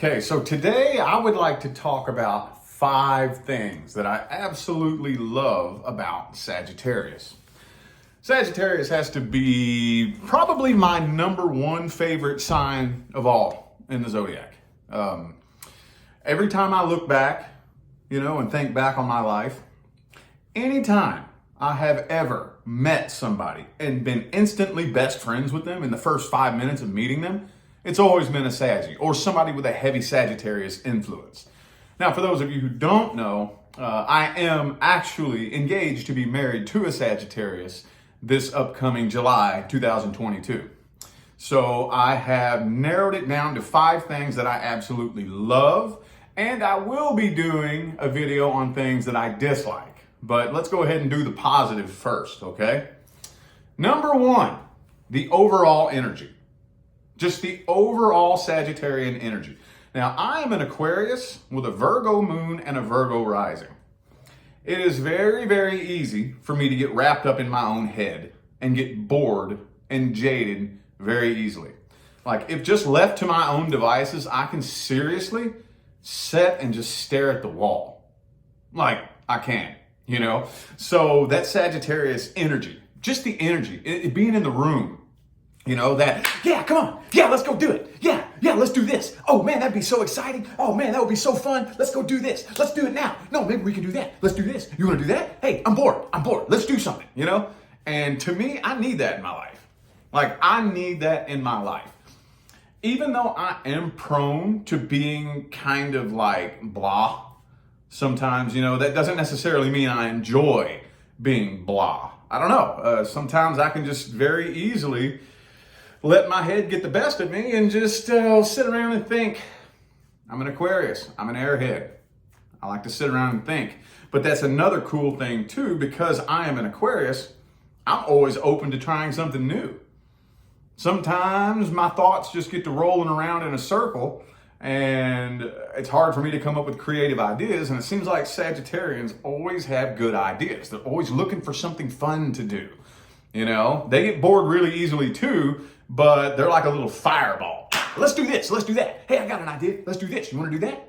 Okay, so today I would like to talk about 5 things that I absolutely love about Sagittarius. Sagittarius has to be probably my number 1 favorite sign of all in the zodiac. Every time I look back, and think back on my life, anytime I have ever met somebody and been instantly best friends with them in the first 5 minutes of meeting them, it's always been a Saggy or somebody with a heavy Sagittarius influence. Now, for those of you who don't know, I am actually engaged to be married to a Sagittarius this upcoming July 2022. So I have narrowed it down to 5 things that I absolutely love, and I will be doing a video on things that I dislike. But let's go ahead and do the positive first, okay? Number 1, the overall energy. Just the overall Sagittarian energy. Now, I am an Aquarius with a Virgo moon and a Virgo rising. It is very, very easy for me to get wrapped up in my own head and get bored and jaded very easily. Like, if just left to my own devices, I can seriously sit and just stare at the wall. Like, I can, So that Sagittarius energy, just the energy, it being in the room, yeah, come on. Yeah, let's go do it. Yeah, let's do this. Oh man, that'd be so exciting. Oh man, that would be so fun. Let's go do this. Let's do it now. No, maybe we can do that. Let's do this. You want to do that? Hey, I'm bored. Let's do something, And to me, I need that in my life. Like, I need that in my life. Even though I am prone to being kind of like blah sometimes, that doesn't necessarily mean I enjoy being blah. I don't know. Sometimes I can just very easily let my head get the best of me and just sit around and think. I'm an Aquarius. I'm an airhead. I like to sit around and think. But that's another cool thing too, because I am an Aquarius, I'm always open to trying something new. Sometimes my thoughts just get to rolling around in a circle and it's hard for me to come up with creative ideas. And it seems like Sagittarians always have good ideas. They're always looking for something fun to do. They get bored really easily too, but they're like a little fireball. Let's do this. Let's do that. Hey, I got an idea. Let's do this. You want to do that?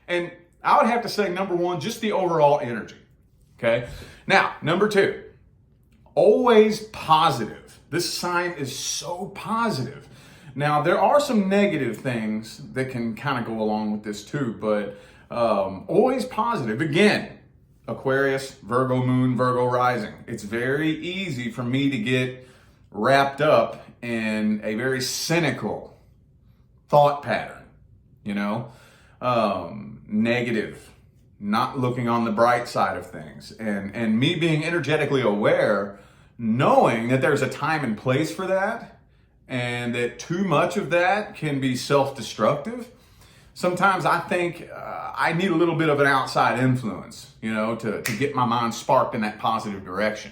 And I would have to say, number 1, just the overall energy. Okay. Now, number 2, always positive. This sign is so positive. Now, there are some negative things that can kind of go along with this too, but always positive. Again, Aquarius, Virgo moon, Virgo rising. It's very easy for me to get wrapped up in a very cynical thought pattern, negative, not looking on the bright side of things. And me being energetically aware, knowing that there's a time and place for that, and that too much of that can be self-destructive. Sometimes I think I need a little bit of an outside influence, to get my mind sparked in that positive direction,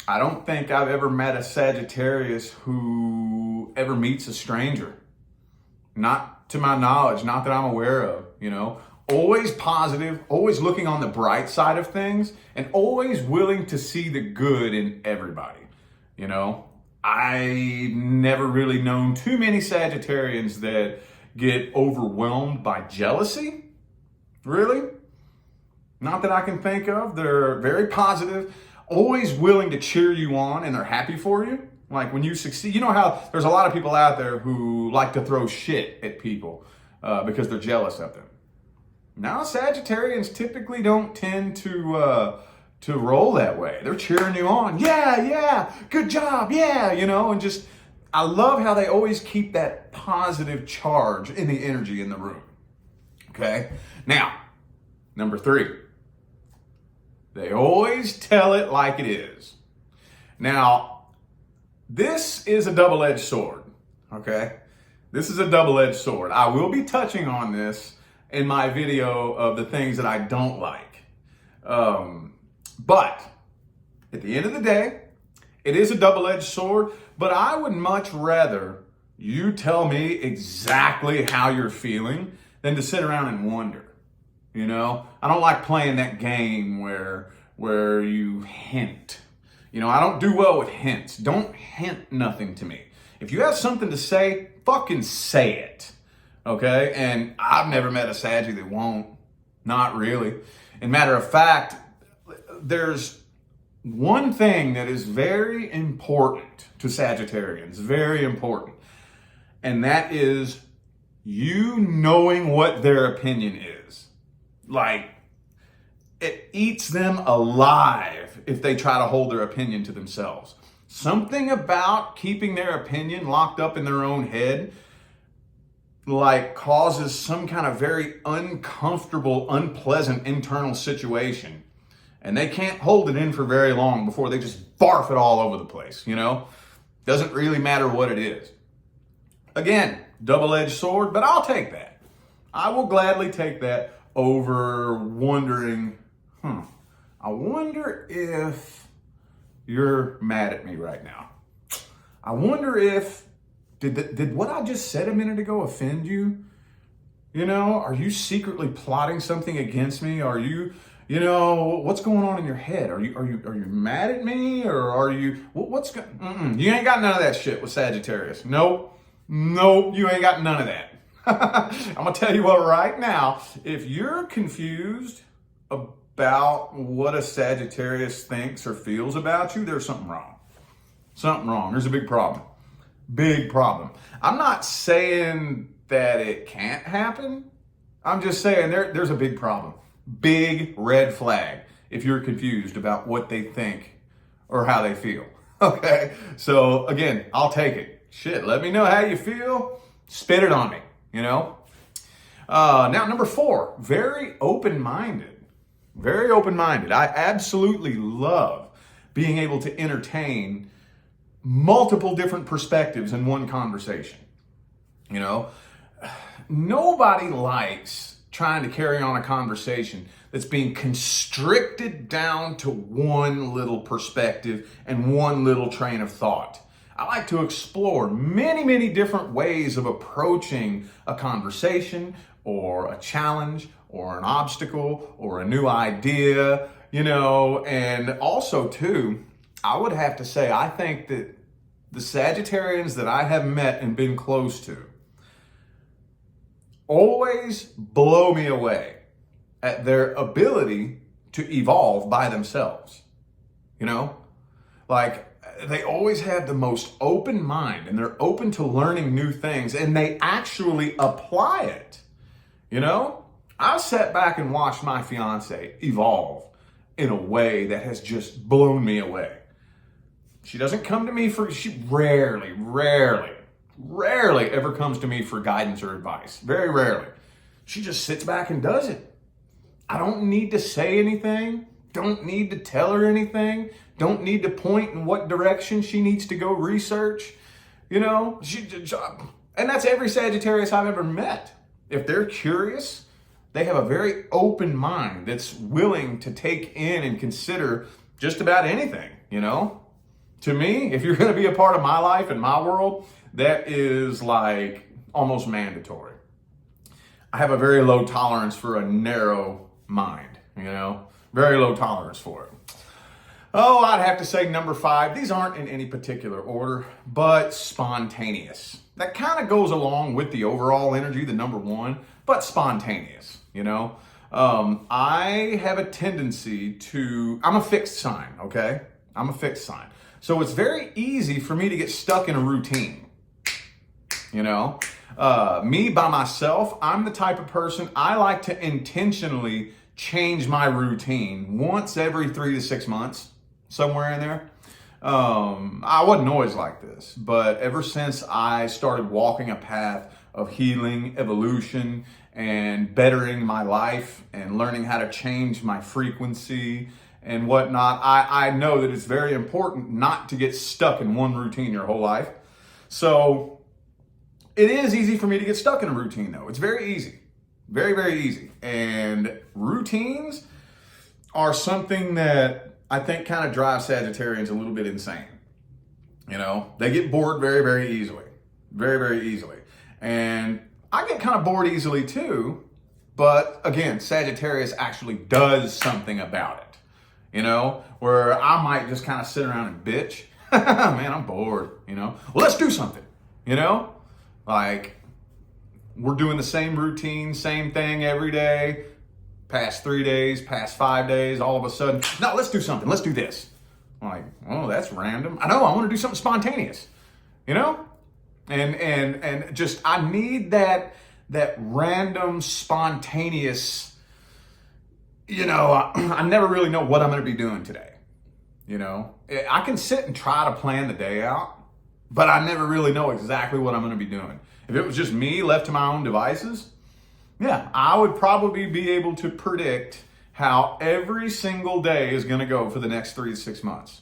I don't think I've ever met a Sagittarius who ever meets a stranger. Not to my knowledge, not that I'm aware of, Always positive, always looking on the bright side of things, and always willing to see the good in everybody, I've never really known too many Sagittarians that get overwhelmed by jealousy. Really? Not that I can think of. They're very positive, always willing to cheer you on, and they're happy for you. Like when you succeed, how there's a lot of people out there who like to throw shit at people because they're jealous of them. Now, Sagittarians typically don't tend to roll that way. They're cheering you on. Yeah, good job. Yeah, and just, I love how they always keep that positive charge in the energy in the room. Okay. Now, number 3, they always tell it like it is. Now, this is a double-edged sword. Okay. This is a double-edged sword. I will be touching on this in my video of the things that I don't like. But at the end of the day, it is a double-edged sword, but I would much rather you tell me exactly how you're feeling than to sit around and wonder. I don't like playing that game where you hint. I don't do well with hints. Don't hint nothing to me. If you have something to say, fucking say it. Okay? And I've never met a Saggy that won't. Not really. And matter of fact, there's one thing that is very important to Sagittarians, very important. And that is you knowing what their opinion is. Like, it eats them alive if they try to hold their opinion to themselves. Something about keeping their opinion locked up in their own head like causes some kind of very uncomfortable, unpleasant internal situation. And they can't hold it in for very long before they just barf it all over the place, you know? Doesn't really matter what it is. Again, double-edged sword, but I'll take that. I will gladly take that over wondering, I wonder if you're mad at me right now. I wonder if, did what I just said a minute ago offend you? You know, are you secretly plotting something against me? Are you, what's going on in your head? Are you mad at me, or are you, you ain't got none of that shit with Sagittarius. Nope, you ain't got none of that. I'm gonna tell you what right now, if you're confused about what a Sagittarius thinks or feels about you, there's something wrong. Something wrong. There's a big problem. Big problem. I'm not saying that it can't happen. I'm just saying there's a big problem. Big red flag if you're confused about what they think or how they feel. Okay? So again, I'll take it. Shit, let me know how you feel. Spit it on me, Now, number 4, very open-minded. Very open-minded. I absolutely love being able to entertain multiple different perspectives in one conversation. Nobody likes trying to carry on a conversation that's being constricted down to one little perspective and one little train of thought. I like to explore many, many different ways of approaching a conversation or a challenge or an obstacle or a new idea, and also too, I would have to say, I think that the Sagittarians that I have met and been close to always blow me away at their ability to evolve by themselves. Like they always have the most open mind and they're open to learning new things and they actually apply it. I sat back and watched my fiance evolve in a way that has just blown me away. She doesn't come to me she rarely ever comes to me for guidance or advice. Very rarely. She just sits back and does it. I don't need to say anything. Don't need to tell her anything. Don't need to point in what direction she needs to go research. And that's every Sagittarius I've ever met. If they're curious, they have a very open mind that's willing to take in and consider just about anything, To me, if you're going to be a part of my life and my world, that is like almost mandatory. I have a very low tolerance for a narrow mind, very low tolerance for it. Oh, I'd have to say number 5. These aren't in any particular order, but spontaneous. That kind of goes along with the overall energy, the number 1, but spontaneous, I have a tendency I'm a fixed sign, okay? I'm a fixed sign. So it's very easy for me to get stuck in a routine, Me by myself, I'm the type of person, I like to intentionally change my routine once every 3 to 6 months, somewhere in there. I wasn't always like this, but ever since I started walking a path of healing, evolution, and bettering my life and learning how to change my frequency and whatnot, I know that it's very important not to get stuck in one routine your whole life. So it is easy for me to get stuck in a routine though. It's very easy. Very, very easy. And routines are something that I think kind of drives Sagittarians a little bit insane. They get bored very, very easily. Very, very easily. And I get kind of bored easily too. But again, Sagittarius actually does something about it. Where I might just kind of sit around and bitch. Man, I'm bored, Well, let's do something, Like, we're doing the same routine, same thing every day, past 3 days, past 5 days, all of a sudden, no, let's do something, let's do this. I'm like, oh, that's random. I know, I want to do something spontaneous, you know? And just, I need that random, spontaneous, I never really know what I'm going to be doing today. I can sit and try to plan the day out, but I never really know exactly what I'm going to be doing. If it was just me left to my own devices, yeah, I would probably be able to predict how every single day is going to go for the next 3 to 6 months.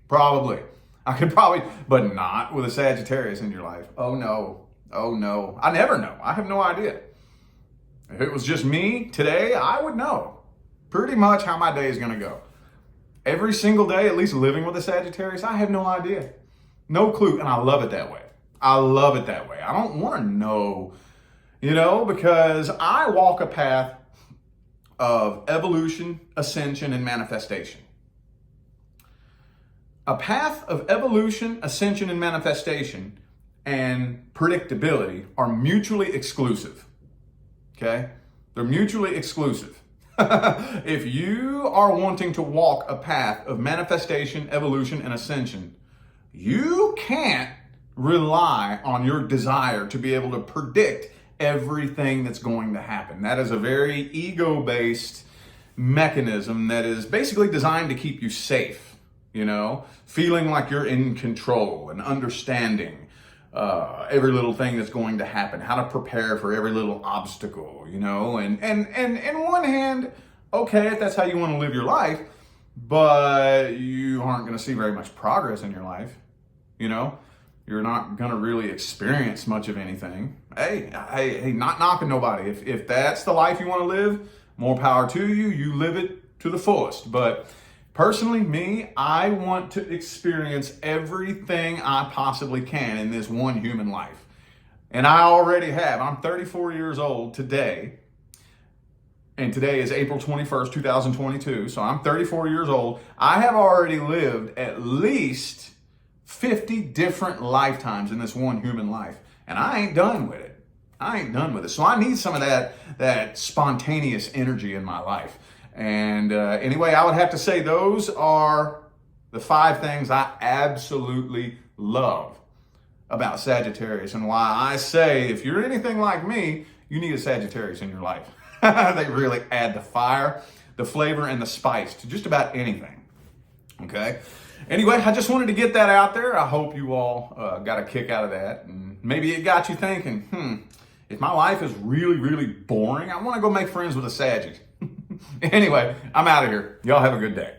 Probably. I could probably, but not with a Sagittarius in your life. Oh no. Oh no. I never know. I have no idea. If it was just me today, I would know pretty much how my day is going to go. Every single day, at least living with a Sagittarius, I have no idea. No clue. And I love it that way. I love it that way. I don't want to know, because I walk a path of evolution, ascension, and manifestation. A path of evolution, ascension, and manifestation and predictability are mutually exclusive. Okay? They're mutually exclusive. If you are wanting to walk a path of manifestation, evolution, and ascension, you can't rely on your desire to be able to predict everything that's going to happen. That is a very ego-based mechanism that is basically designed to keep you safe, feeling like you're in control and understanding every little thing that's going to happen, how to prepare for every little obstacle, and in one hand, okay, if that's how you want to live your life, but you aren't going to see very much progress in your life, you're not going to really experience much of anything. Hey, not knocking nobody. If that's the life you want to live, more power to you. You live it to the fullest. But personally, me, I want to experience everything I possibly can in this one human life. And I already have. I'm 34 years old today. And today is April 21st, 2022. So I'm 34 years old. I have already lived at least 50 different lifetimes in this one human life. And I ain't done with it. So I need some of that spontaneous energy in my life. And anyway, I would have to say those are the 5 things I absolutely love about Sagittarius, and why I say if you're anything like me, you need a Sagittarius in your life. They really add the fire, the flavor, and the spice to just about anything. Okay? Anyway, I just wanted to get that out there. I hope you all got a kick out of that. And maybe it got you thinking, if my life is really, really boring, I want to go make friends with a Saggy. Anyway, I'm out of here. Y'all have a good day.